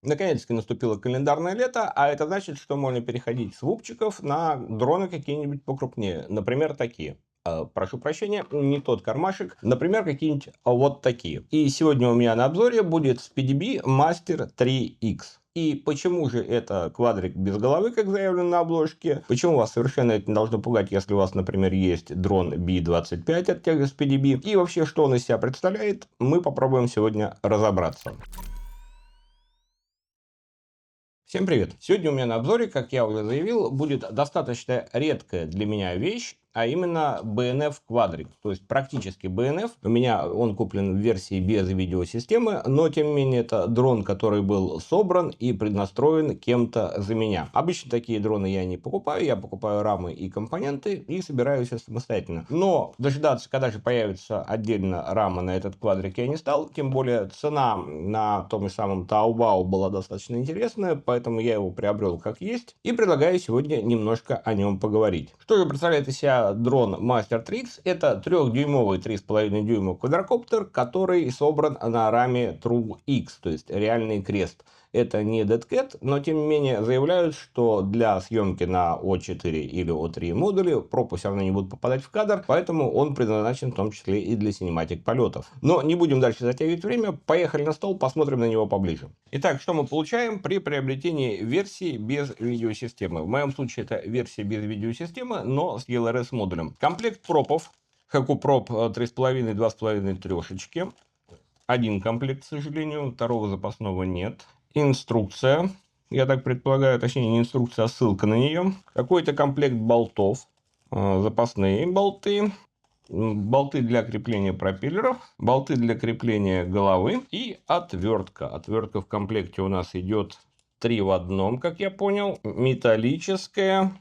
Наконец-таки наступило календарное лето, а это значит, что можно переходить с вупчиков на дроны какие-нибудь покрупнее. Например, такие. Прошу прощения, не тот кармашек. Например, какие-нибудь вот такие. И сегодня у меня на обзоре будет SpeedyBee Master 3X. И почему же это квадрик без головы, как заявлено на обложке? Почему вас совершенно это не должно пугать, если у вас, например, есть дрон B25 от тех же SpeedyBee? И вообще, что он из себя представляет, мы попробуем сегодня разобраться. Всем привет! Сегодня у меня на обзоре, как я уже заявил, будет достаточно редкая для меня вещь, а именно BNF Quadric, то есть практически BNF. У меня он куплен в версии без видеосистемы, но тем не менее это дрон, который был собран и преднастроен кем-то за меня. Обычно такие дроны я не покупаю, я покупаю рамы и компоненты и собираю все самостоятельно. Но дожидаться, когда же появится отдельно рама на этот квадрик, я не стал, тем более цена на том же самом Taobao была достаточно интересная, поэтому я его приобрел как есть и предлагаю сегодня немножко о нем поговорить. Что же представляет из себя дрон Master 3X? Это 3-дюймовый 3,5 дюйма квадрокоптер, который собран на раме True X, то есть реальный крест. Это не Dead Cat, но тем не менее заявляют, что для съемки на O4 или O3 модуле пропы все равно не будут попадать в кадр, поэтому он предназначен в том числе и для синематик полетов. Но не будем дальше затягивать время, поехали на стол, посмотрим на него поближе. Итак, что мы получаем при приобретении версии без видеосистемы? В моем случае это версия без видеосистемы, но с ELRS модулем. Комплект пропов. Haku Prop 3,5, 2,5 трешечки. Один комплект, к сожалению, второго запасного нет. Инструкция, я так предполагаю, точнее не инструкция, а ссылка на нее. Какой-то комплект болтов, запасные болты, болты для крепления пропеллеров, болты для крепления головы и отвертка. Отвертка в комплекте у нас идет 3 в одном, как я понял, металлическая.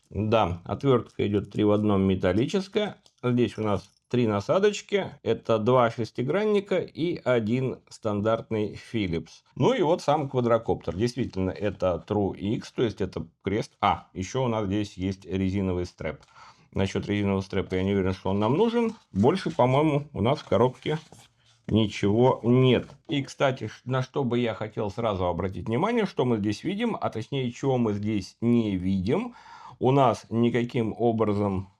Да, отвертка идет 3 в одном, металлическая. Здесь у нас 3 насадочки, это 2 шестигранника и 1 стандартный Philips. Ну и вот сам квадрокоптер. Действительно, это True X, то есть это крест. А, еще у нас здесь есть резиновый стрэп. Насчет резинового стрэпа я не уверен, что он нам нужен. Больше, по-моему, у нас в коробке ничего нет. И, кстати, на что бы я хотел сразу обратить внимание, что мы здесь видим, а точнее, чего мы здесь не видим. У нас никаким образом...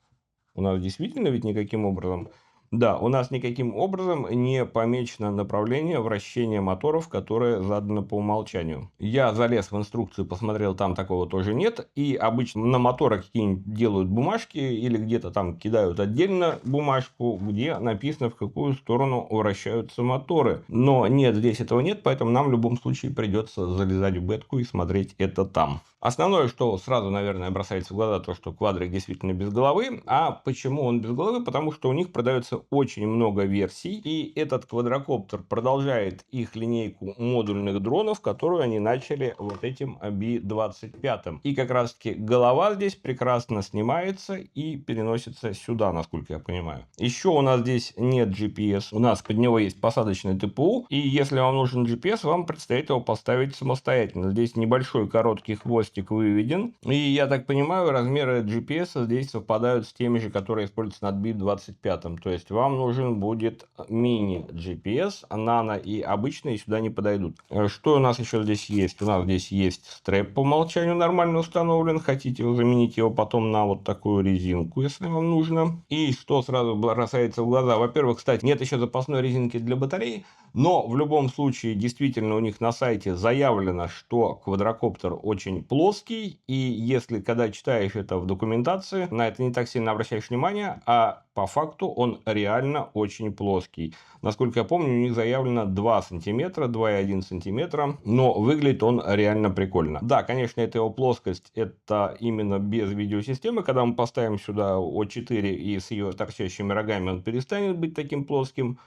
У нас действительно ведь никаким образом... Да, у нас никаким образом не помечено направление вращения моторов, которое задано по умолчанию. Я залез в инструкцию, посмотрел, там такого тоже нет. И обычно на моторах какие-нибудь делают бумажки или где-то там кидают отдельно бумажку, где написано, в какую сторону вращаются моторы. Но нет, здесь этого нет, поэтому нам в любом случае придется залезать в бетку и смотреть это там. Основное, что сразу, наверное, бросается в глаза, то, что квадрик действительно без головы. А почему он без головы? Потому что у них продается очень много версий, и этот квадрокоптер продолжает их линейку модульных дронов, которую они начали вот этим B25. И как раз-таки голова здесь прекрасно снимается и переносится сюда, насколько я понимаю. Еще у нас здесь нет GPS, у нас под него есть посадочный ТПУ, и если вам нужен GPS, вам предстоит его поставить самостоятельно. Здесь небольшой короткий хвостик выведен. И я так понимаю, размеры GPS здесь совпадают с теми же, которые используются над B25. То есть вам нужен будет мини-GPS, нано и обычные сюда не подойдут. Что у нас еще здесь есть? У нас здесь есть стрэп по умолчанию нормально установлен. Хотите заменить его потом на вот такую резинку, если вам нужно. И что сразу бросается в глаза? Во-первых, кстати, нет еще запасной резинки для батареи. Но в любом случае, действительно, у них на сайте заявлено, что квадрокоптер очень плоский. И если, когда читаешь это в документации, на это не так сильно обращаешь внимание, а по факту он реально очень плоский. Насколько я помню, у них заявлено 2 сантиметра, 2,1 сантиметра, но выглядит он реально прикольно. Да, конечно, это его плоскость, это именно без видеосистемы. Когда мы поставим сюда О4 и с ее торчащими рогами, он перестанет быть таким плоским.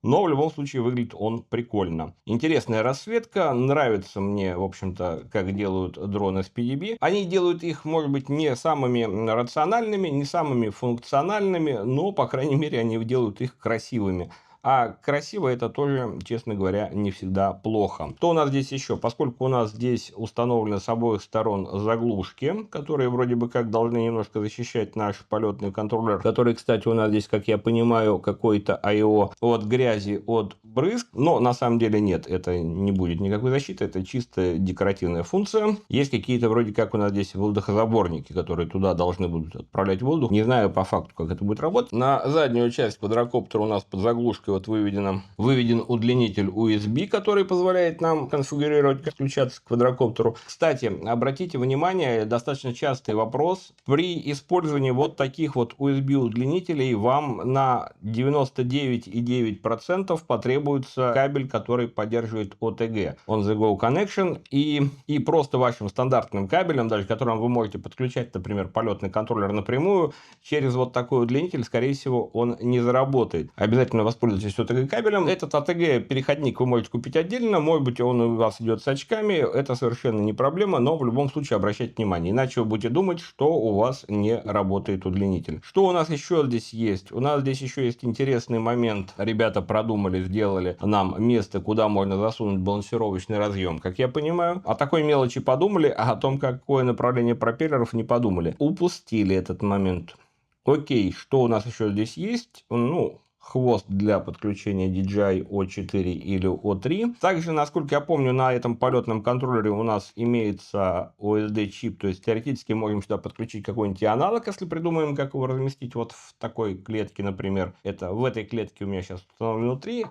Но в любом случае выглядит он прикольно. Интересная расцветка. Нравится мне, в общем-то, как делают дроны SpeedyBee. Они делают их, может быть, не самыми рациональными, не самыми функциональными, но, по крайней мере, они делают их красивыми. А красиво это тоже, честно говоря, не всегда плохо. Что у нас здесь еще? Поскольку у нас здесь установлены с обоих сторон заглушки, которые вроде бы как должны немножко защищать наш полетный контроллер, который, кстати, у нас здесь, как я понимаю, какой-то I/O от грязи, от брызг, но на самом деле нет, это не будет никакой защиты, это чисто декоративная функция. Есть какие-то вроде как у нас здесь воздухозаборники, которые туда должны будут отправлять воздух. Не знаю по факту, как это будет работать. На заднюю часть квадрокоптера у нас под заглушкой вот выведен удлинитель USB, который позволяет нам конфигурировать, подключаться к квадрокоптеру. Кстати, обратите внимание, достаточно частый вопрос. При использовании вот таких вот USB удлинителей вам на 99,9% потребуется кабель, который поддерживает OTG, On-the-Go Connection, и просто вашим стандартным кабелем, даже которым вы можете подключать, например, полетный контроллер напрямую, через вот такой удлинитель, скорее всего, он не заработает. Обязательно воспользуйтесь OTG кабелем. Этот OTG переходник вы можете купить отдельно, может быть, он у вас идет с очками, это совершенно не проблема, но в любом случае обращайте внимание, иначе вы будете думать, что у вас не работает удлинитель. Что у нас еще здесь есть? У нас здесь еще есть интересный момент. Ребята продумали, сделали нам место, куда можно засунуть балансировочный разъем, как я понимаю. О такой мелочи подумали, а о том, какое направление пропеллеров, не подумали. Упустили этот момент. Окей, что у нас еще здесь есть? Ну, хвост для подключения DJI O4 или O3. Также, насколько я помню, на этом полетном контроллере у нас имеется OSD-чип, то есть теоретически можем сюда подключить какой-нибудь аналог, если придумаем, как его разместить вот в такой клетке, например. Это в этой клетке у меня сейчас установлено 3.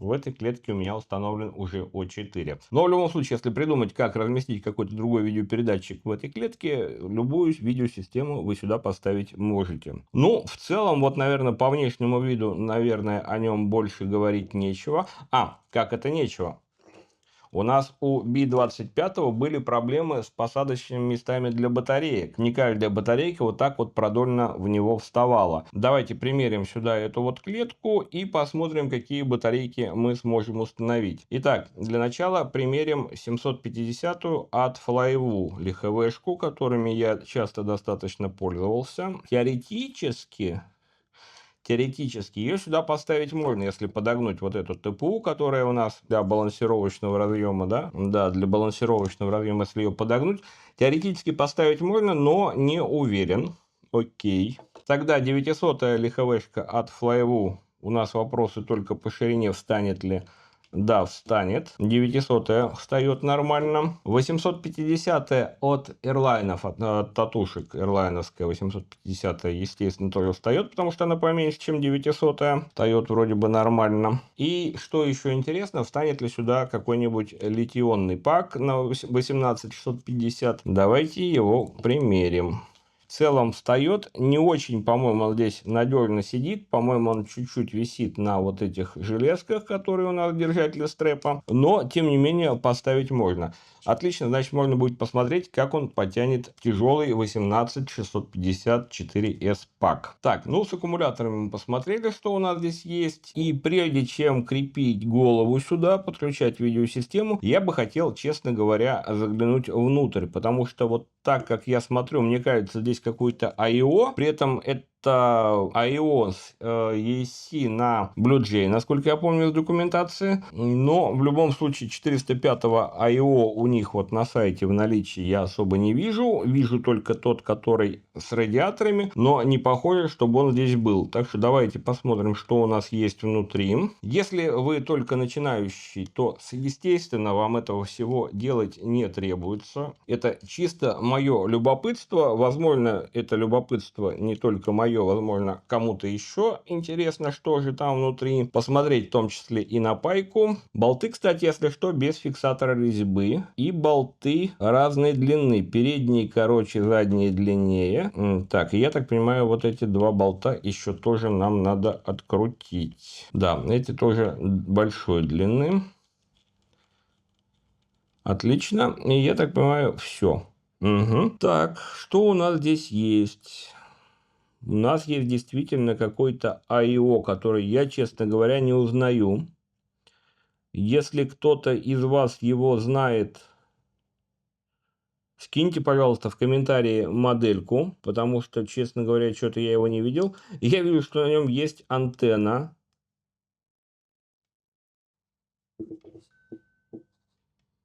В этой клетке у меня установлен уже O4. Но в любом случае, если придумать, как разместить какой-то другой видеопередатчик в этой клетке, любую видеосистему вы сюда поставить можете. Ну, в целом, вот, наверное, по внешнему виду, наверное, о нем больше говорить нечего. Как это нечего? У нас у Би-25 были проблемы с посадочными местами для батареек. Не каждая батарейка вот так вот продольно в него вставала. Давайте примерим сюда эту вот клетку и посмотрим, какие батарейки мы сможем установить. Итак, для начала примерим 750 от Flywu лихвшку, которыми я часто достаточно пользовался. Теоретически ее сюда поставить можно, если подогнуть вот эту ТПУ, которая у нас для балансировочного разъема, да, для балансировочного разъема, если ее подогнуть, теоретически поставить можно, но не уверен. Окей. Тогда 900-я лихвшка от Flywu, у нас вопросы только по ширине, встанет ли. Да, встанет. 900 встает нормально. 850 от Airline, от татушек, эрлайновская 850, естественно, тоже встает, потому что она поменьше, чем 900. Встает вроде бы нормально. И что еще интересно, встанет ли сюда какой-нибудь литионный пак на 18650. Давайте его примерим. В целом встает. Не очень, по-моему, он здесь надежно сидит. По-моему, он чуть-чуть висит на вот этих железках, которые у нас держатели стрэпа. Но, тем не менее, поставить можно. Отлично, значит, можно будет посмотреть, как он потянет тяжелый 18654S пак. Так, ну, с аккумуляторами мы посмотрели, что у нас здесь есть. И прежде чем крепить голову сюда, подключать видеосистему, я бы хотел, честно говоря, заглянуть внутрь. Потому что вот так, как я смотрю, мне кажется, здесь какой-то I/O. При этом это I/O EC на Bluejay, насколько я помню из документации. Но в любом случае 405 I/O у них вот на сайте в наличии я особо не вижу. Вижу только тот, который с радиаторами, но не похоже, чтобы он здесь был. Так что давайте посмотрим, что у нас есть внутри. Если вы только начинающий, то, естественно, вам этого всего делать не требуется. Это чисто мое любопытство. Возможно, это любопытство не только мое, возможно, кому-то еще интересно, что же там внутри. Посмотреть в том числе и на пайку. Болты, кстати, если что, без фиксатора резьбы. И болты разной длины. Передние короче, задние длиннее. Так, и я так понимаю, вот эти два болта еще тоже нам надо открутить. Да, эти тоже большой длины. Отлично. И я так понимаю, все. Угу. Так, что у нас здесь есть? У нас есть действительно какой-то I/O, который я, честно говоря, не узнаю. Если кто-то из вас его знает, скиньте, пожалуйста, в комментарии модельку, потому что, честно говоря, что-то я его не видел. Я вижу, что на нем есть антенна.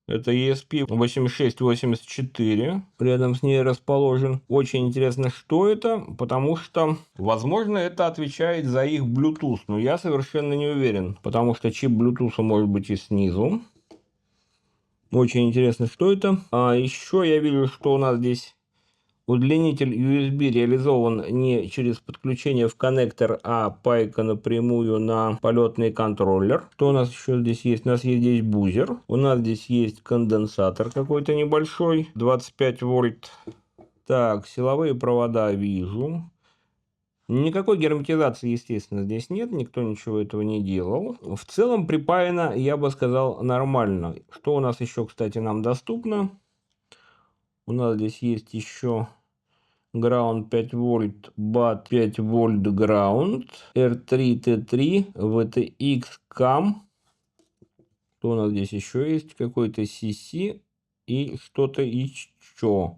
Это ESP8684, рядом с ней расположен. Очень интересно, что это, потому что, возможно, это отвечает за их Bluetooth, но я совершенно не уверен, потому что чип Bluetooth может быть и снизу. Очень интересно, что это. А еще я вижу, что у нас здесь удлинитель USB реализован не через подключение в коннектор, а пайка напрямую на полетный контроллер. Что у нас еще здесь есть? У нас есть здесь бузер. У нас здесь есть конденсатор какой-то небольшой, 25 вольт. Так, силовые провода вижу. Никакой герметизации, естественно, здесь нет, никто ничего этого не делал. В целом припаяно, я бы сказал, нормально. Что у нас еще, кстати, нам доступно? У нас здесь есть еще Ground 5 вольт, BAT 5 вольт Ground, R3 T3, VTX CAM. Что у нас здесь еще есть? Какой-то CC и что-то еще.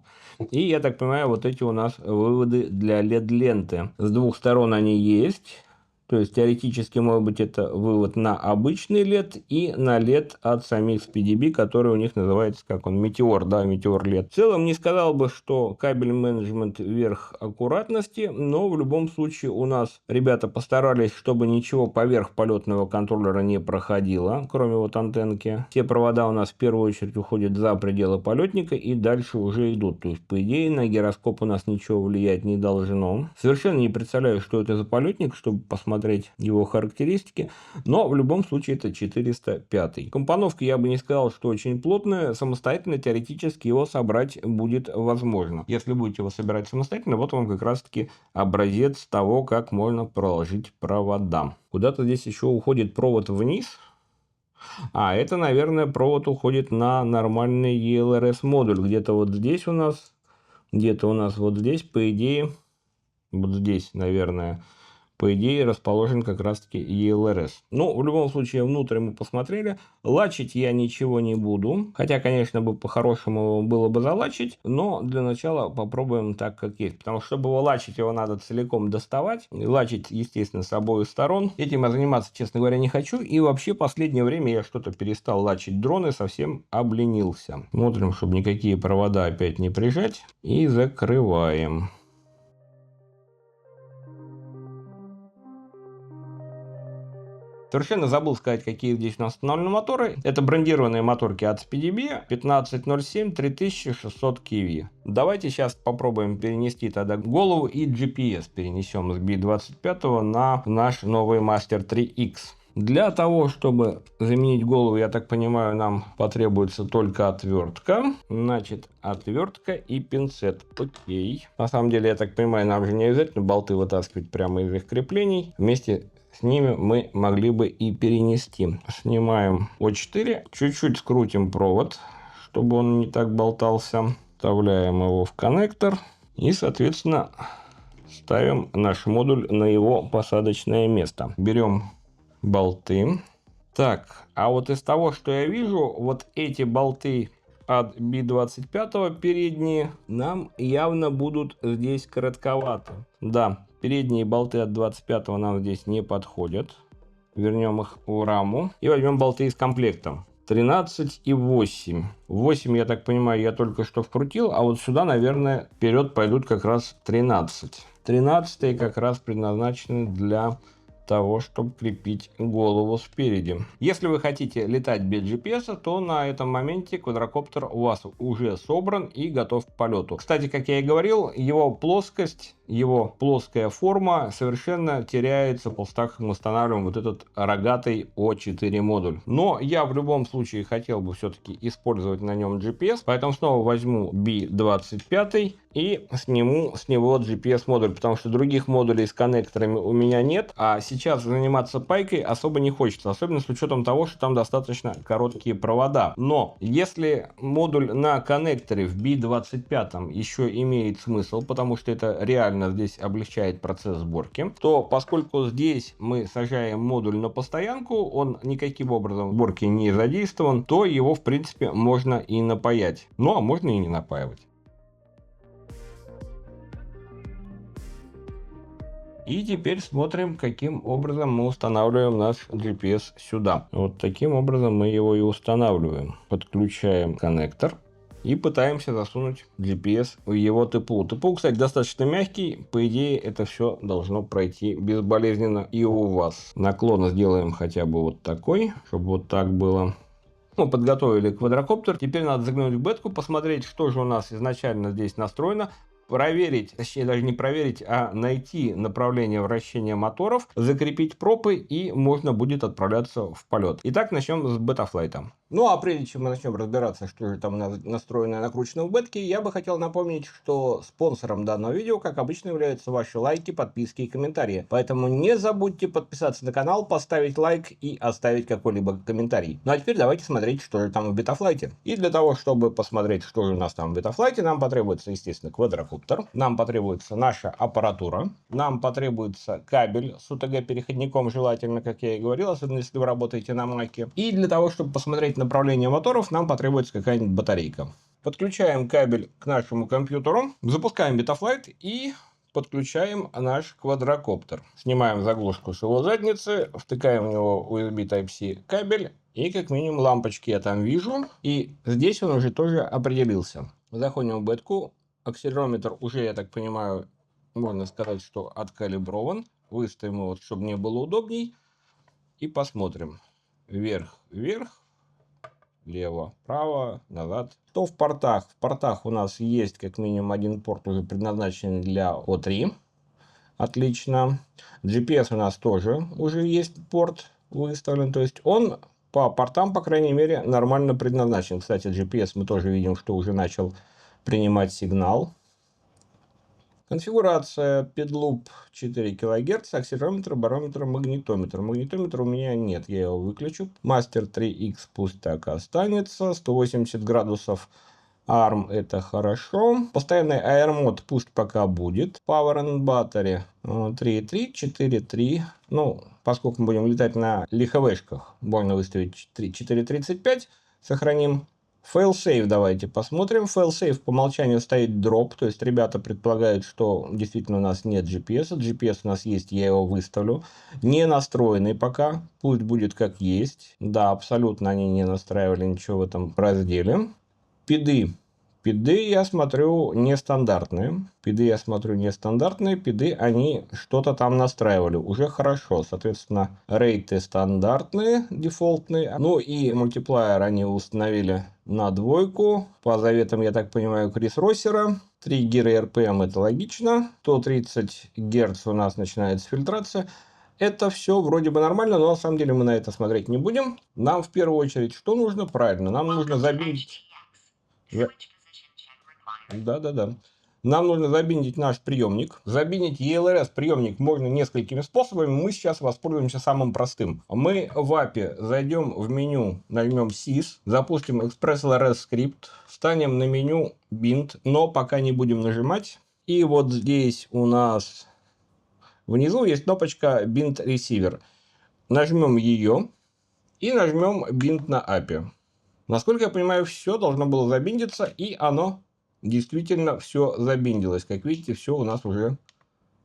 И, я так понимаю, вот эти у нас выводы для LED-ленты. С двух сторон они есть. То есть, теоретически, может быть, это вывод на обычный LED и на LED от самих SpeedyBee, который у них называется, как он, Meteor, да, Meteor LED. В целом, не сказал бы, что кабель менеджмент верх аккуратности, но в любом случае у нас ребята постарались, чтобы ничего поверх полетного контроллера не проходило, кроме вот антенки. Все провода у нас в первую очередь уходят за пределы полетника и дальше уже идут. То есть, по идее, на гироскоп у нас ничего влиять не должно. Совершенно не представляю, что это за полетник, чтобы посмотреть его характеристики, но в любом случае это 405. Компоновка, я бы не сказал, что очень плотная, самостоятельно теоретически его собрать будет возможно. Если будете его собирать самостоятельно, вот вам как раз таки образец того, как можно проложить провода. Куда-то здесь еще уходит провод вниз. А это, наверное, провод уходит на нормальный ELRS модуль. Где-то вот здесь у нас, где-то у нас вот здесь, по идее, вот здесь, наверное, по идее, расположен как раз-таки ELRS. Ну, в любом случае, внутрь мы посмотрели. Лачить я ничего не буду. Хотя, конечно, бы по-хорошему было бы залачить. Но для начала попробуем так, как есть. Потому что, чтобы его лачить, его надо целиком доставать. И лачить, естественно, с обоих сторон. Этим я заниматься, честно говоря, не хочу. И вообще, в последнее время я что-то перестал лачить дроны. Совсем обленился. Смотрим, чтобы никакие провода опять не прижать. И закрываем. Совершенно забыл сказать, какие здесь у нас установлены моторы. Это брендированные моторки от SpeedyBee 1507 3600 kV. Давайте сейчас попробуем перенести тогда голову и GPS перенесем с B25 на наш новый Master 3X. Для того, чтобы заменить голову, я так понимаю, нам потребуется только отвертка. Значит, отвертка и пинцет. Окей. На самом деле, я так понимаю, нам же не обязательно болты вытаскивать прямо из их креплений. Вместе с ними мы могли бы и перенести. Снимаем О4, чуть-чуть скрутим провод, чтобы он не так болтался. Вставляем его в коннектор и, соответственно, ставим наш модуль на его посадочное место. Берем болты. Так, а вот из того, что я вижу, вот эти болты от B25 передние нам явно будут здесь коротковато. Да, передние болты от 25 нам здесь не подходят. Вернем их в раму и возьмем болты из комплекта. 13 и 8. 8, я так понимаю, я только что вкрутил, а вот сюда, наверное, вперед пойдут как раз 13. 13 как раз предназначены для того, чтобы крепить голову спереди. Если вы хотите летать без GPS, то на этом моменте квадрокоптер у вас уже собран и готов к полету. Кстати, как я и говорил, его плоскость, его плоская форма совершенно теряется после того, как мы устанавливаем вот этот рогатый О4 модуль. Но я в любом случае хотел бы все-таки использовать на нем GPS, поэтому снова возьму B25 и сниму с него GPS модуль, потому что других модулей с коннекторами у меня нет, а сейчас заниматься пайкой особо не хочется, особенно с учетом того, что там достаточно короткие провода. Но если модуль на коннекторе в B25 еще имеет смысл, потому что это реально здесь облегчает процесс сборки, то поскольку здесь мы сажаем модуль на постоянку, он никаким образом в сборке не задействован, то его в принципе можно и напаять. Ну а можно и не напаивать. И теперь смотрим, каким образом мы устанавливаем наш GPS сюда. Вот таким образом мы его и устанавливаем. Подключаем коннектор и пытаемся засунуть GPS в его ТПУ. ТПУ, кстати, достаточно мягкий. По идее, это все должно пройти безболезненно и у вас. Наклон сделаем хотя бы вот такой, чтобы вот так было. Мы подготовили квадрокоптер. Теперь надо заглянуть в бетку, посмотреть, что же у нас изначально здесь настроено. Проверить, точнее даже не проверить, а найти направление вращения моторов, закрепить пропы, и можно будет отправляться в полет. Итак, начнем с бетафлайта. Ну а прежде чем мы начнем разбираться, что же там настроено и накручено в бетке, я бы хотел напомнить, что спонсором данного видео, как обычно, являются ваши лайки, подписки и комментарии. Поэтому не забудьте подписаться на канал, поставить лайк и оставить какой-либо комментарий. Ну а теперь давайте смотреть, что же там в бетафлайте. И для того, чтобы посмотреть, что же у нас там в бетафлайте, нам потребуется, естественно, квадрокоптер, нам потребуется наша аппаратура, нам потребуется кабель с UTG-переходником, желательно, как я и говорил, особенно если вы работаете на Маке. И для того, чтобы посмотреть направление моторов, нам потребуется какая-нибудь батарейка. Подключаем кабель к нашему компьютеру, запускаем бетафлайт и подключаем наш квадрокоптер. Снимаем заглушку с его задницы, втыкаем в него USB Type-C кабель, и как минимум лампочки я там вижу. И здесь он уже тоже определился. Заходим в бетку. Акселерометр уже, я так понимаю, можно сказать, что откалиброван. Выставим его, чтобы мне было удобней. И посмотрим. Вверх, вверх. Лево, право, назад. Что в портах? В портах у нас есть как минимум один порт, уже предназначенный для O3. Отлично. GPS у нас тоже уже есть порт выставлен. То есть он по портам, по крайней мере, нормально предназначен. Кстати, GPS мы тоже видим, что уже начал принимать сигнал. Конфигурация PID-Loop 4 кГц, акселерометр, барометр, магнитометр. Магнитометра у меня нет, я его выключу. Мастер 3X пусть так останется. 180 градусов ARM это хорошо. Постоянный AirMod пусть пока будет. Power and Battery 3.3, 4.3. Ну, поскольку мы будем летать на лиховешках, можно выставить 4.35. Сохраним. Failsafe давайте посмотрим. Failsafe по умолчанию стоит Drop, то есть ребята предполагают, что действительно у нас нет GPS. GPS у нас есть, я его выставлю. Не настроенный пока, пусть будет как есть. Да, абсолютно они не настраивали ничего в этом разделе. Пиды. Пиды я смотрю нестандартные. Пиды они что-то там настраивали. Уже хорошо. Соответственно, рейты стандартные, дефолтные. Ну и мультиплеер они установили на 2. По заветам, я так понимаю, Крис Россера. Триггеры RPM это логично. 130 Гц у нас начинается фильтрация. Это все вроде бы нормально, но на самом деле мы на это смотреть не будем. Нам в первую очередь что нужно? Правильно, нам нужно забить... Да. Нам нужно забиндить наш приемник. Забиндить ELRS приемник можно несколькими способами. Мы сейчас воспользуемся самым простым. Мы в API зайдем в меню, нажмем sys, запустим ExpressLRS скрипт, встанем на меню bind, но пока не будем нажимать. И вот здесь у нас внизу есть кнопочка bind receiver. Нажмем ее и нажмем bind на API. Насколько я понимаю, все должно было забиндиться, и оно действительно все забиндилось. Как видите, все у нас уже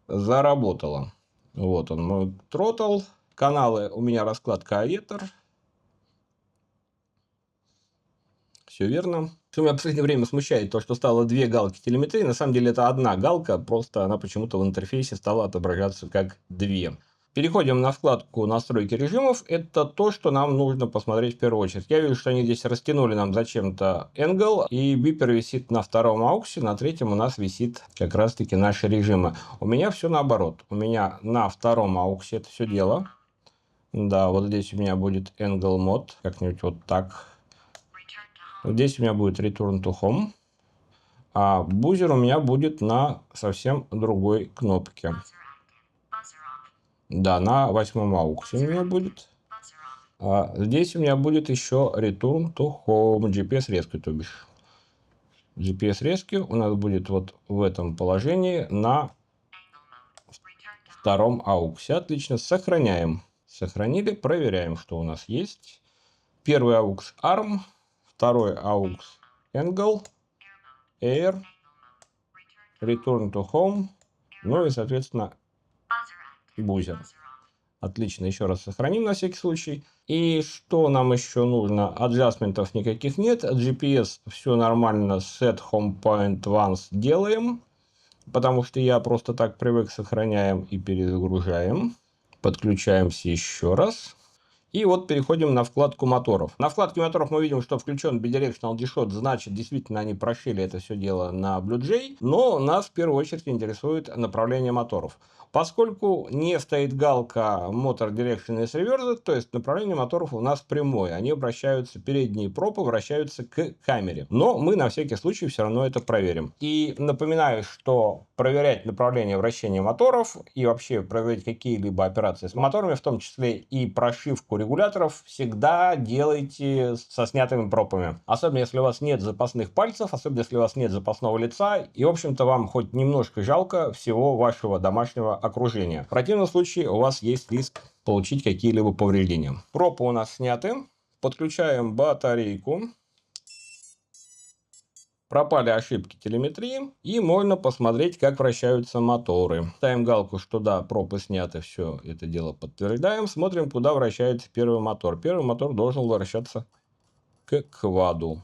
заработало. Вот он, мой тротл. Каналы у меня раскладка Aether. Все верно. Что меня в последнее время смущает, то, что стало 2 галки телеметрии. На самом деле это одна галка, просто она почему-то в интерфейсе стала отображаться как 2. Переходим на вкладку настройки режимов. Это то, что нам нужно посмотреть в первую очередь. Я вижу, что они здесь растянули нам зачем-то Angle. И бипер висит на 2 ауксе. На 3 у нас висит как раз таки наши режимы. У меня все наоборот. У меня на 2 ауксе это все дело. Да, вот здесь у меня будет Angle Mode. Как-нибудь вот так. Здесь у меня будет Return to Home. А бузер у меня будет на совсем другой кнопке. Да, на 8 ауксе у меня будет. А здесь у меня будет еще Return to Home. GPS Rescue, то бишь. GPS Rescue у нас будет вот в этом положении на 2 ауксе. Отлично, сохраняем. Сохранили, проверяем, что у нас есть. 1 аукс ARM, 2 аукс Angle, Air, Return to Home, ну и, соответственно, бузер. Отлично, еще раз сохраним на всякий случай. И что нам еще нужно? Аджастментов никаких нет. GPS все нормально. Set Home Point Once делаем. Потому что я просто так привык, сохраняем и перезагружаем. Подключаемся еще раз. И вот переходим на вкладку моторов. На вкладке моторов мы видим, что включен Bidirectional D-Shot, значит, действительно они прошили это все дело на BlueJ, но нас в первую очередь интересует направление моторов. Поскольку не стоит галка Motor Direction is Reversed, то есть направление моторов у нас прямое, они вращаются, передние пропы вращаются к камере. Но мы на всякий случай все равно это проверим. И напоминаю, что проверять направление вращения моторов и вообще проверять какие-либо операции с моторами, в том числе и прошивку регуляторов, всегда делайте со снятыми пропами. Особенно если у вас нет запасных пальцев, особенно если у вас нет запасного лица, и в общем-то вам хоть немножко жалко всего вашего домашнего окружения. В противном случае у вас есть риск получить какие-либо повреждения. Пропы у нас сняты. Подключаем батарейку. Пропали ошибки телеметрии, и можно посмотреть, как вращаются моторы. Ставим галку, что да, пропы сняты, все это дело подтверждаем. Смотрим, куда вращается первый мотор. Первый мотор должен вращаться к кваду.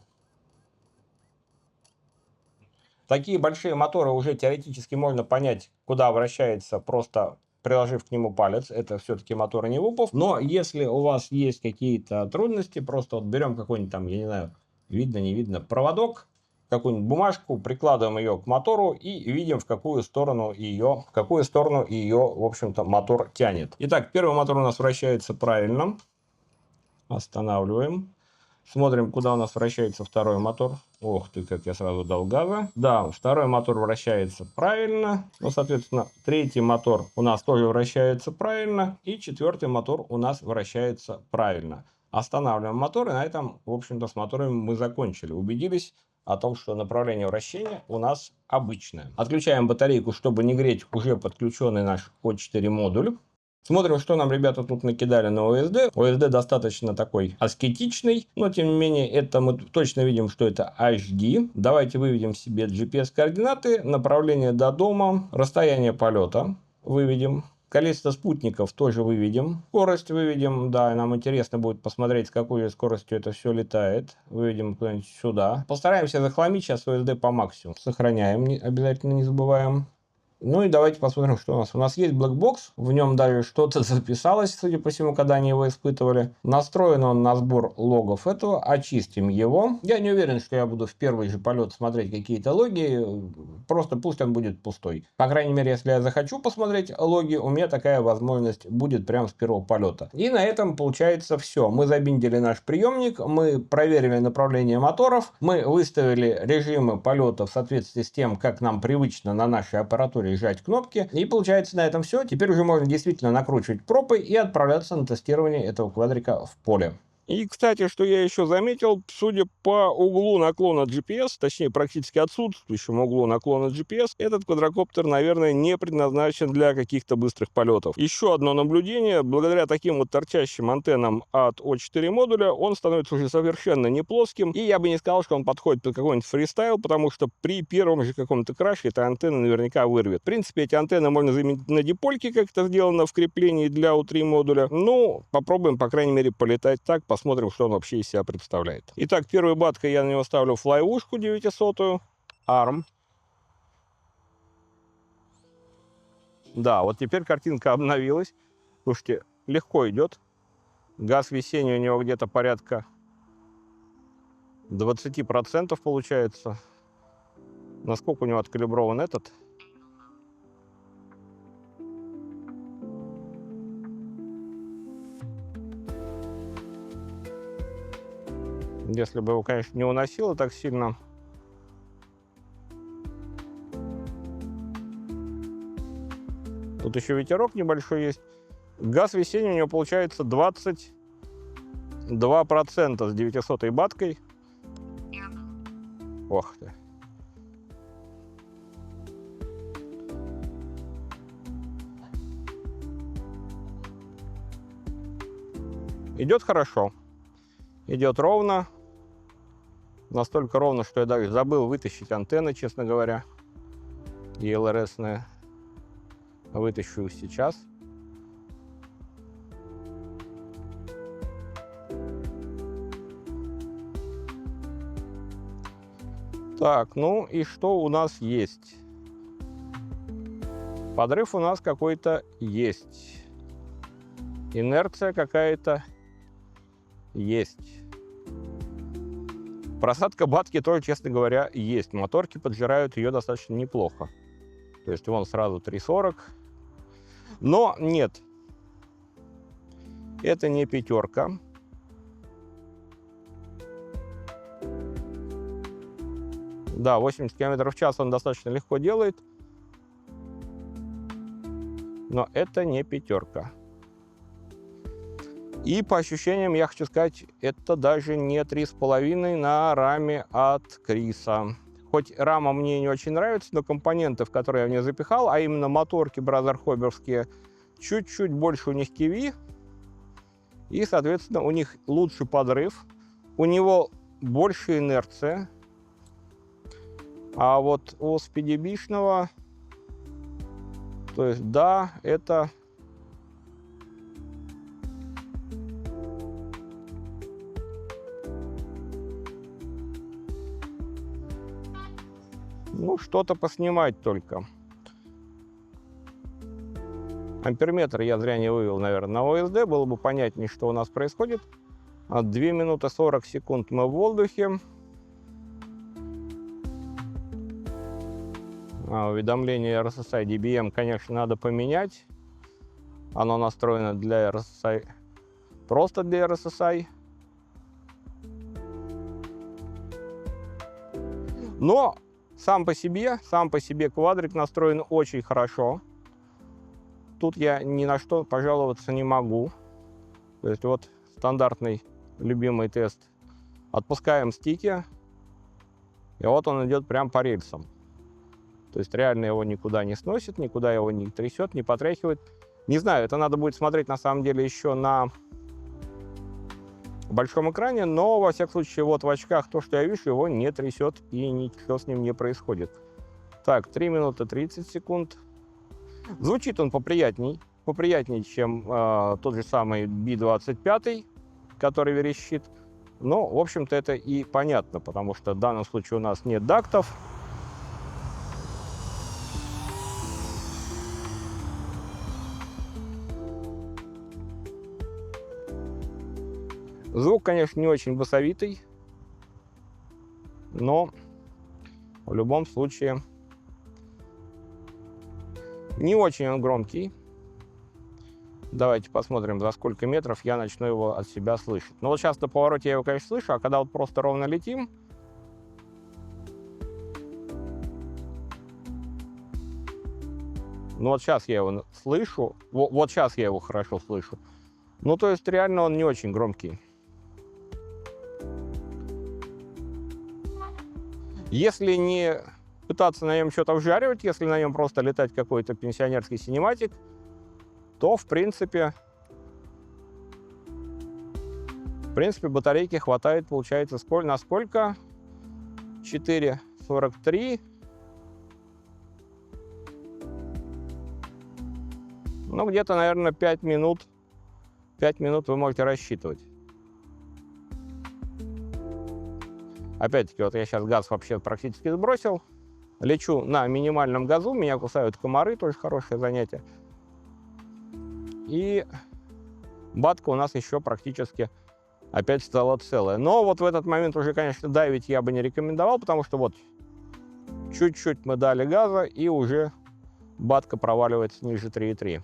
Такие большие моторы уже теоретически можно понять, куда вращается, просто приложив к нему палец. Это все-таки моторы не ВУПов. Но если у вас есть какие-то трудности, просто вот берем какой-нибудь там, я не знаю, видно, не видно, проводок, какую-нибудь бумажку, прикладываем ее к мотору и видим, в какую сторону ее, в общем-то, мотор тянет. Итак, первый мотор у нас вращается правильно. Останавливаем. Смотрим, куда у нас вращается второй мотор. Ох ты, как я сразу дал газа. Да, второй мотор вращается правильно. Ну, соответственно, третий мотор у нас тоже вращается правильно. И четвертый мотор у нас вращается правильно. Останавливаем мотор, и на этом, в общем-то, с моторами мы закончили. Убедились о том, что направление вращения у нас обычное. Отключаем батарейку, чтобы не греть уже подключенный наш O4 модуль. Смотрим, что нам ребята тут накидали на OSD. OSD достаточно такой аскетичный, но тем не менее это мы точно видим, что это HD. Давайте выведем себе GPS-координаты, направление до дома, расстояние полета выведем. Количество спутников тоже выведем. Скорость выведем. Да, нам интересно будет посмотреть, с какой скоростью это все летает. Выведем куда-нибудь сюда. Постараемся захламить сейчас OSD по максимуму. Сохраняем, обязательно не забываем. Ну и давайте посмотрим, что у нас. У нас есть блэкбокс, в нем даже что-то записалось, судя по всему, когда они его испытывали. Настроен он на сбор логов этого, очистим его. Я не уверен, что я буду в первый же полет смотреть какие-то логи, просто пусть он будет пустой. По крайней мере, если я захочу посмотреть логи, у меня такая возможность будет прямо с первого полета. И на этом получается все. Мы забиндили наш приемник, мы проверили направление моторов, мы выставили режимы полета в соответствии с тем, как нам привычно на нашей аппаратуре жать кнопки. И получается на этом все. Теперь уже можно действительно накручивать пропы и отправляться на тестирование этого квадрика в поле. И, кстати, что я еще заметил, судя по углу наклона GPS, точнее, практически отсутствующему углу наклона GPS, этот квадрокоптер, наверное, не предназначен для каких-то быстрых полетов. Еще одно наблюдение. Благодаря таким вот торчащим антеннам от O4 модуля, он становится уже совершенно не плоским. И я бы не сказал, что он подходит под какой-нибудь фристайл, потому что при первом же каком-то краше эта антенна наверняка вырвет. В принципе, эти антенны можно заменить на дипольки, как это сделано в креплении для O3 модуля. Ну, попробуем, по крайней мере, полетать так, посмотрим, что он вообще из себя представляет. Итак, первой баткой я на него ставлю флайвушку 900-ю, ARM. Да, вот теперь картинка обновилась. Слушайте, легко идет. Газ весения у него где-то порядка 20% получается. Насколько у него откалиброван этот? Если бы его, конечно, не уносило так сильно. Тут еще ветерок небольшой есть. Газ весения у него получается 22% с 900-й баткой. Ох ты. Идет хорошо. Идет ровно. Настолько ровно, что я даже забыл вытащить антенны, честно говоря. ЕЛРС-ная. Вытащу сейчас. Так, ну и что у нас есть? Подрыв у нас какой-то есть. Инерция какая-то есть. Просадка батки тоже, честно говоря, есть. Моторки поджирают ее достаточно неплохо. То есть вон сразу 3,40. Но нет, это не пятерка. Да, 80 км в час он достаточно легко делает. Но это не пятерка. И по ощущениям, я хочу сказать, это даже не 3,5 на раме от Криса. Хоть рама мне не очень нравится, но компоненты, в которые я в нее запихал, а именно моторки бразерхобберские, чуть-чуть больше у них киви. И, соответственно, у них лучший подрыв. У него больше инерция. А вот у спидибишного, то есть, да, это... Ну, что-то поснимать только. Амперметр я зря не вывел, наверное, на ОСД. Было бы понятнее, что у нас происходит. 2 минуты 40 секунд мы в воздухе. Уведомление RSSI DBM, конечно, надо поменять. Оно настроено для RSSI, просто для RSSI. Но сам по себе квадрик настроен очень хорошо. Тут я ни на что пожаловаться не могу. То есть вот стандартный любимый тест. Отпускаем стики, и вот он идет прям по рельсам. То есть реально его никуда не сносит, никуда его не трясет, не потряхивает. Не знаю, это надо будет смотреть на самом деле еще на большом экране, но во всяком случае вот в очках то, что я вижу, его не трясет и ничего с ним не происходит. Так, 3 минуты 30 секунд. Звучит он поприятней, чем тот же самый B25, который верещит. Но, в общем-то, это и понятно, потому что в данном случае у нас нет дактов. Звук, конечно, не очень басовитый, но в любом случае не очень он громкий. Давайте посмотрим, за сколько метров я начну его от себя слышать. Ну вот сейчас на повороте я его, конечно, слышу, а когда вот просто ровно летим, ну вот сейчас я его слышу, вот сейчас я его хорошо слышу. Ну то есть реально он не очень громкий. Если не пытаться на нем что-то вжаривать, если на нем просто летать какой-то пенсионерский синематик, то в принципе батарейки хватает, получается, на сколько? 4,43. Ну, где-то, наверное, 5 минут. 5 минут вы можете рассчитывать. Опять-таки, вот я сейчас газ вообще практически сбросил. Лечу на минимальном газу, меня кусают комары, тоже хорошее занятие. И батка у нас еще практически опять стала целая. Но вот в этот момент уже, конечно, давить я бы не рекомендовал, потому что вот чуть-чуть мы дали газа, и уже батка проваливается ниже 3,3.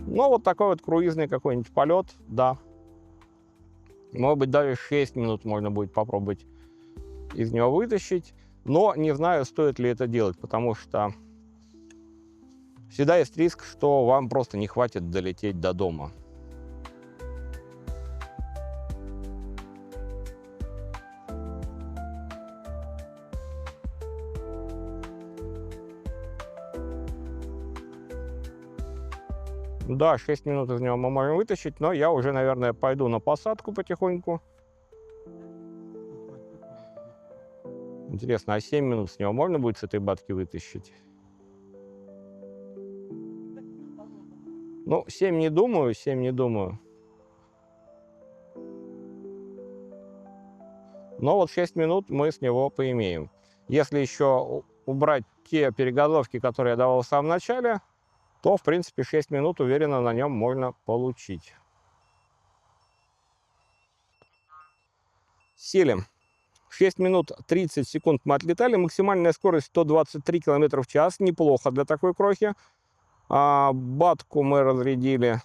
Ну, вот такой вот круизный какой-нибудь полет, да. Может быть, даже 6 минут можно будет попробовать из него вытащить. Но не знаю, стоит ли это делать, потому что всегда есть риск, что вам просто не хватит долететь до дома. Да, 6 минут из него мы можем вытащить, но я уже, наверное, пойду на посадку потихоньку. Интересно, а 7 минут с него можно будет с этой батки вытащить? Ну, 7 не думаю, 7 не думаю. Но вот 6 минут мы с него поимеем. Если еще убрать те перегазовки, которые я давал в самом начале, то, в принципе, 6 минут уверенно на нем можно получить. Сели. 6 минут 30 секунд мы отлетали. Максимальная скорость 123 км в час. Неплохо для такой крохи. Батку мы разрядили.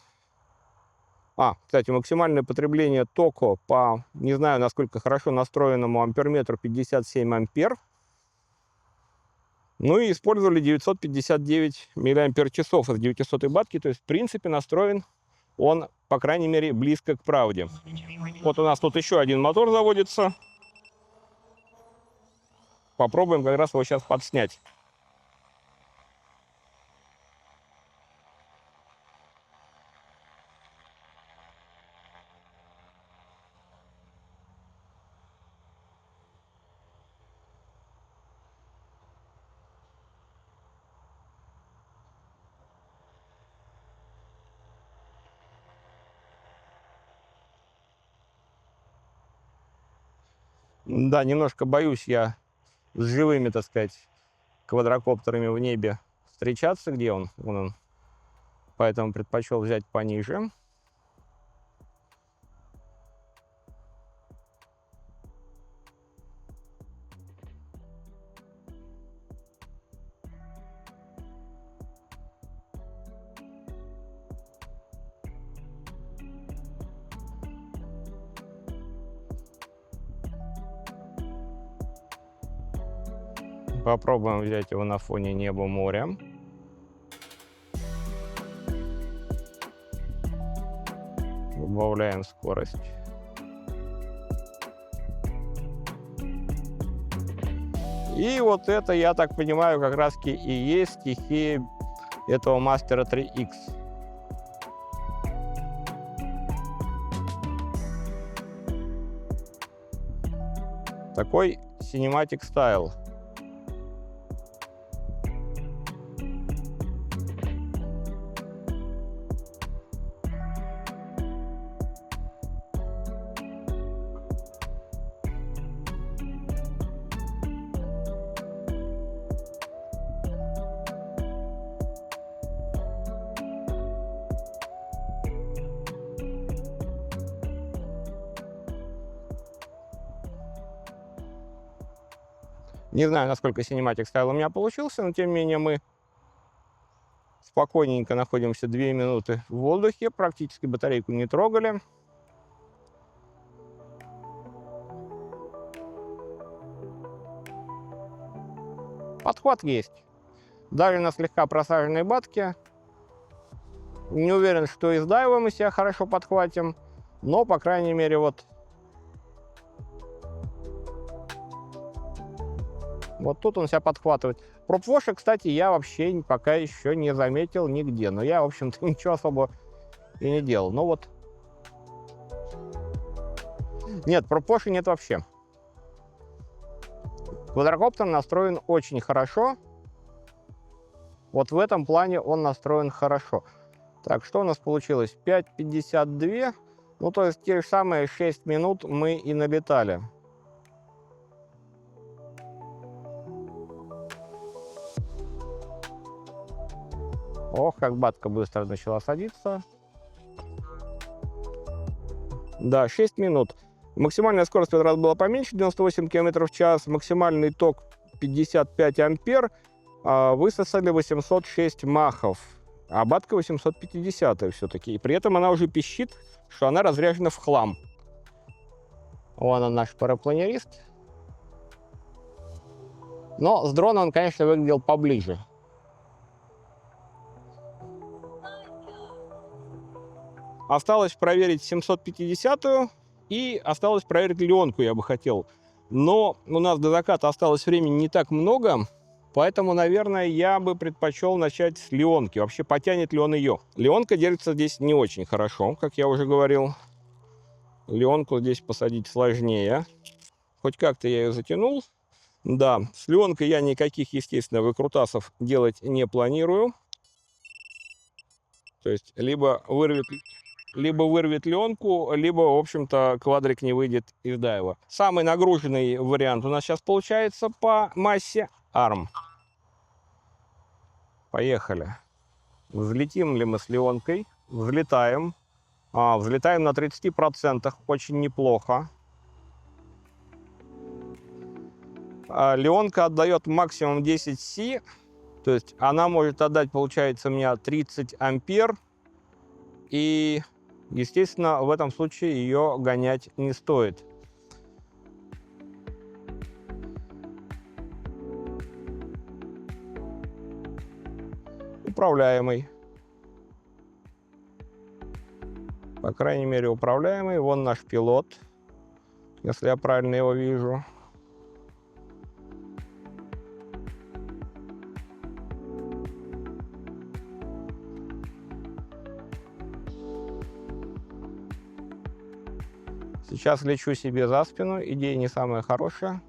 Кстати, максимальное потребление тока по, не знаю, насколько хорошо настроенному амперметру, 57 ампер. Ну и использовали 959 мАч из 900 батки. То есть, в принципе, настроен он, по крайней мере, близко к правде. Вот у нас тут еще один мотор заводится. Попробуем как раз его сейчас подснять. Да, немножко боюсь я с живыми, так сказать, квадрокоптерами в небе встречаться, где он. Вон он. Поэтому предпочел взять пониже. Попробуем взять его на фоне неба, моря. Убавляем скорость. И вот это, я так понимаю, как раз и есть стихия этого Master 3X. Такой Cinematic Style. Не знаю, насколько Cinematic Style у меня получился, но тем не менее мы спокойненько находимся 2 минуты в воздухе, практически батарейку не трогали. Подхват есть. Даже на слегка просаженной батке. Не уверен, что из дайва мы себя хорошо подхватим, но, по крайней мере, вот тут он себя подхватывает. Пропвоша, кстати, я вообще пока еще не заметил нигде. Но я, в общем-то, ничего особо и не делал. Ну вот. Нет, пропвоши нет вообще. Квадрокоптер настроен очень хорошо. Вот в этом плане он настроен хорошо. Так, что у нас получилось? 5:52. Ну, то есть те же самые 6 минут мы и налетали. Ох, как батка быстро начала садиться. Да, 6 минут. Максимальная скорость в этот раз была поменьше, 98 км в час. Максимальный ток 55 ампер. Высосали 806 махов. А батка 850 все-таки. И при этом она уже пищит, что она разряжена в хлам. Вон он, наш парапланерист. Но с дрона он, конечно, выглядел поближе. Осталось проверить 750-ю и осталось проверить Леонку, я бы хотел. Но у нас до заката осталось времени не так много, поэтому, наверное, я бы предпочел начать с Леонки. Вообще, потянет ли он ее? Леонка держится здесь не очень хорошо, как я уже говорил. Леонку здесь посадить сложнее. Хоть как-то я ее затянул. Да, с Леонкой я никаких, естественно, выкрутасов делать не планирую. То есть, либо вырвет либо вырвет ленку, либо, в общем-то, квадрик не выйдет из дайва. Самый нагруженный вариант у нас сейчас получается по массе арм. Поехали. Взлетим ли мы с леонкой? Взлетаем. Взлетаем на 30%, очень неплохо. Леонка отдает максимум 10 Си, то есть она может отдать, получается, у меня 30 ампер. И, естественно, в этом случае ее гонять не стоит. Управляемый. По крайней мере, управляемый. Вон наш пилот, если я правильно его вижу. Сейчас лечу себе за спину. Идея не самая хорошая.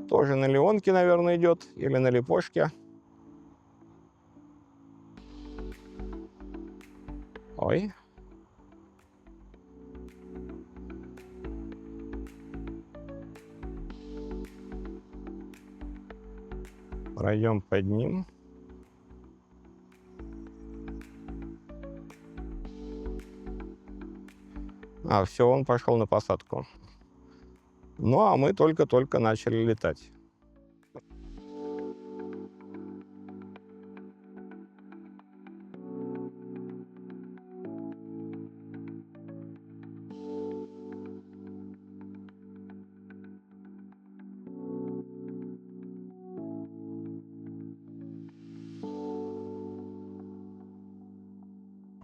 Тоже на леонке, наверное, идет. Или на липошке. Ой. Пройдем под ним. Все, он пошел на посадку. Ну, а мы только-только начали летать.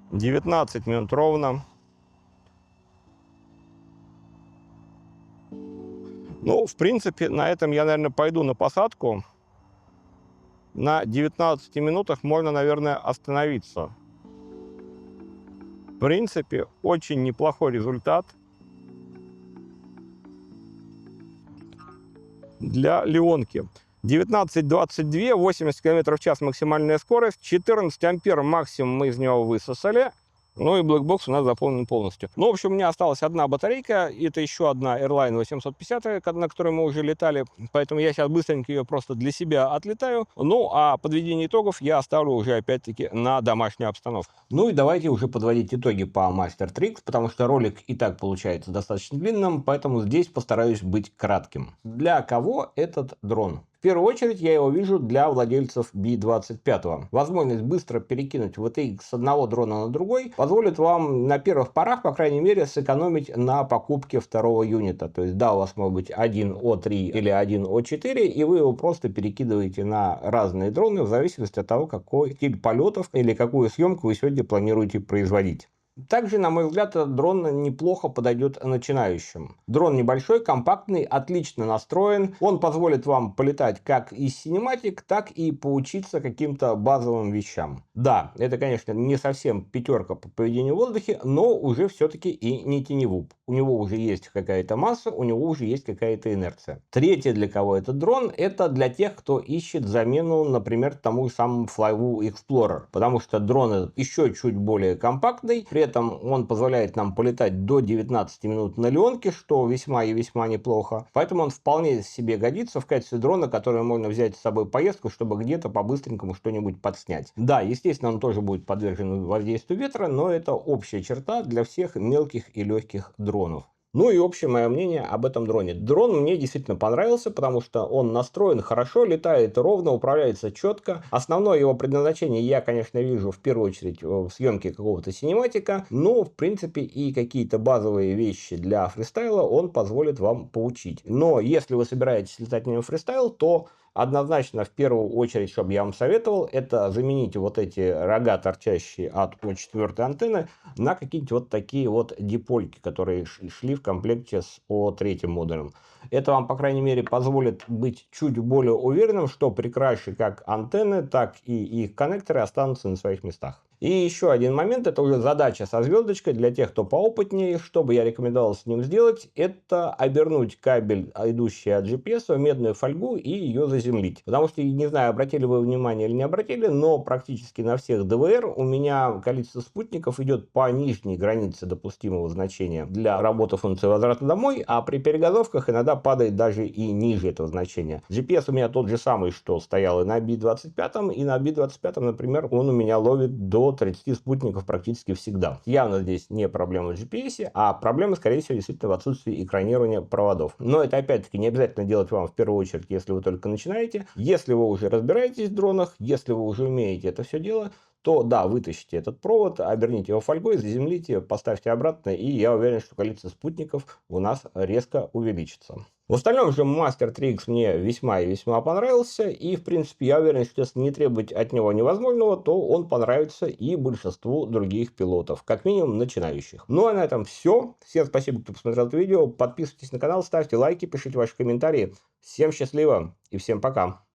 — 19 минут ровно. Ну, в принципе, на этом я, наверное, пойду на посадку. На 19 минутах можно, наверное, остановиться. В принципе, очень неплохой результат для леонки. 19:22, 80 км в час максимальная скорость, 14 ампер максимум мы из него высосали. Ну и блэкбокс у нас заполнен полностью. Ну, в общем, у меня осталась одна батарейка. Это еще одна Airline 850, на которой мы уже летали. Поэтому я сейчас быстренько ее просто для себя отлетаю. Ну, а подведение итогов я оставлю уже опять-таки на домашнюю обстановку. Ну и давайте уже подводить итоги по Master Tricks, потому что ролик и так получается достаточно длинным, поэтому здесь постараюсь быть кратким. Для кого этот дрон? В первую очередь я его вижу для владельцев Би-25. Возможность быстро перекинуть VTX с одного дрона на другой позволит вам на первых порах, по крайней мере, сэкономить на покупке второго юнита. То есть, да, у вас может быть один О3 или один О4, и вы его просто перекидываете на разные дроны в зависимости от того, какой стиль полетов или какую съемку вы сегодня планируете производить. Также, на мой взгляд, этот дрон неплохо подойдет начинающим. Дрон небольшой, компактный, отлично настроен. Он позволит вам полетать как из Cinematic, так и поучиться каким-то базовым вещам. Да, это, конечно, не совсем пятерка по поведению в воздухе, но уже все-таки и не теневуп. У него уже есть какая-то масса, у него уже есть какая-то инерция. Третье, для кого этот дрон, это для тех, кто ищет замену, например, тому же самому Flywoo Explorer. Потому что дрон этот еще чуть более компактный, при этом он позволяет нам полетать до 19 минут на леонке, что весьма и весьма неплохо. Поэтому он вполне себе годится в качестве дрона, который можно взять с собой в поездку, чтобы где-то по-быстренькому что-нибудь подснять. Да, естественно, он тоже будет подвержен воздействию ветра, но это общая черта для всех мелких и легких дронов. Ну и общее мое мнение об этом дроне. Дрон мне действительно понравился, потому что он настроен хорошо, летает ровно, управляется четко. Основное его предназначение я, конечно, вижу в первую очередь в съемке какого-то синематика, но в принципе и какие-то базовые вещи для фристайла он позволит вам поучить. Но если вы собираетесь летать на нем фристайл, то однозначно, в первую очередь, что бы я вам советовал, это заменить вот эти рога, торчащие от О4 антенны, на какие-нибудь вот такие вот дипольки, которые шли в комплекте с О3 модулем. Это вам, по крайней мере, позволит быть чуть более уверенным, что при краше как антенны, так и их коннекторы останутся на своих местах. И еще один момент, это уже задача со звездочкой для тех, кто поопытнее. Что бы я рекомендовал с ним сделать, это обернуть кабель, идущий от GPS, в медную фольгу и ее заземлить. Потому что, не знаю, обратили вы внимание или не обратили, но практически на всех ДВР у меня количество спутников идет по нижней границе допустимого значения для работы функции возврата домой, а при перегазовках иногда падает даже и ниже этого значения. GPS у меня тот же самый, что стоял и на B25, и на B25, например, он у меня ловит до 30 спутников практически всегда. Явно здесь не проблема в GPS, а проблема, скорее всего, действительно в отсутствии экранирования проводов. Но это, опять-таки, не обязательно делать вам в первую очередь, если вы только начинаете. Если вы уже разбираетесь в дронах, если вы уже умеете это все дело, то да, вытащите этот провод, оберните его фольгой, заземлите, поставьте обратно, и я уверен, что количество спутников у нас резко увеличится. В остальном же Master 3X мне весьма и весьма понравился, и в принципе я уверен, что если не требовать от него невозможного, то он понравится и большинству других пилотов, как минимум начинающих. Ну а на этом все. Всем спасибо, кто посмотрел это видео, подписывайтесь на канал, ставьте лайки, пишите ваши комментарии. Всем счастливо и всем пока!